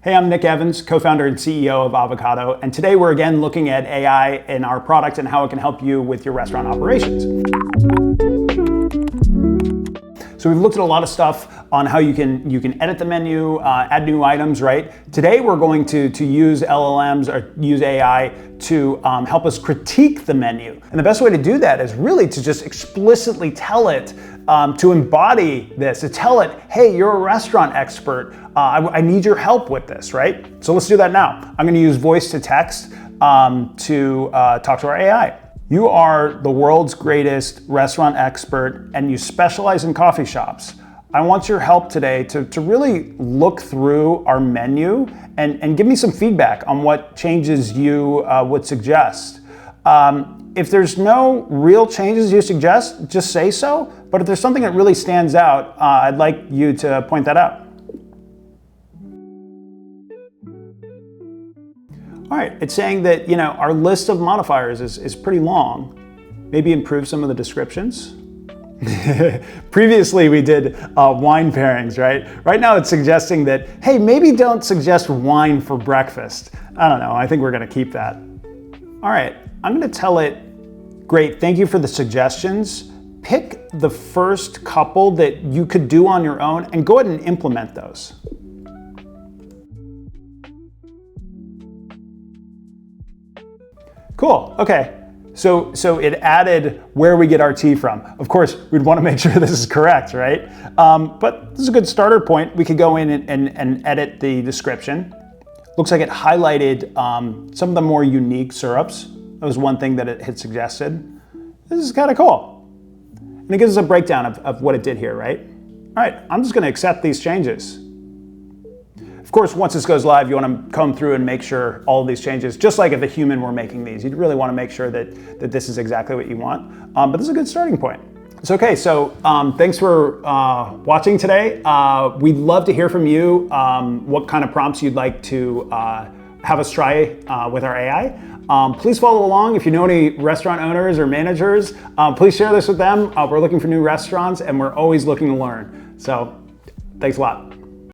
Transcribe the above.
Hey, I'm Nick Evans, co-founder and CEO of Avocado, and today we're again looking at AI in our product and how it can help you with your restaurant operations. So we've looked at a lot of stuff on how you can edit the menu, add new items, right? Today we're going to use LLMs or use AI to help us critique the menu. And the best way to do that is really to just explicitly tell it, to embody this, to tell it, hey, you're a restaurant expert. I need your help with this, right? So let's do that now. I'm gonna use voice to text to talk to our AI. You are the world's greatest restaurant expert and you specialize in coffee shops. I want your help today to really look through our menu and give me some feedback on what changes you would suggest. If there's no real changes you suggest, just say so. But if there's something that really stands out, I'd like you to point that out. All right, it's saying that our list of modifiers is pretty long. Maybe improve some of the descriptions. Previously we did wine pairings, right? Right now it's suggesting that, hey, maybe don't suggest wine for breakfast. I don't know, I think we're gonna keep that. All right, I'm gonna tell it, great, thank you for the suggestions. Pick the first couple that you could do on your own and go ahead and implement those. Cool, okay. So it added where we get our tea from. Of course, we'd want to make sure this is correct, right? But this is a good starter point. We could go in and edit the description. Looks like it highlighted some of the more unique syrups. That was one thing that it had suggested. This is kind of cool. And it gives us a breakdown of what it did here, right? All right, I'm just going to accept these changes. Of course, once this goes live, you want to comb through and make sure all of these changes, just like if a human were making these, you'd really want to make sure that this is exactly what you want. But this is a good starting point. It's okay, so thanks for watching today. We'd love to hear from you what kind of prompts you'd like to have us try with our AI. Please follow along. If you know any restaurant owners or managers, please share this with them. We're looking for new restaurants and we're always looking to learn. So thanks a lot.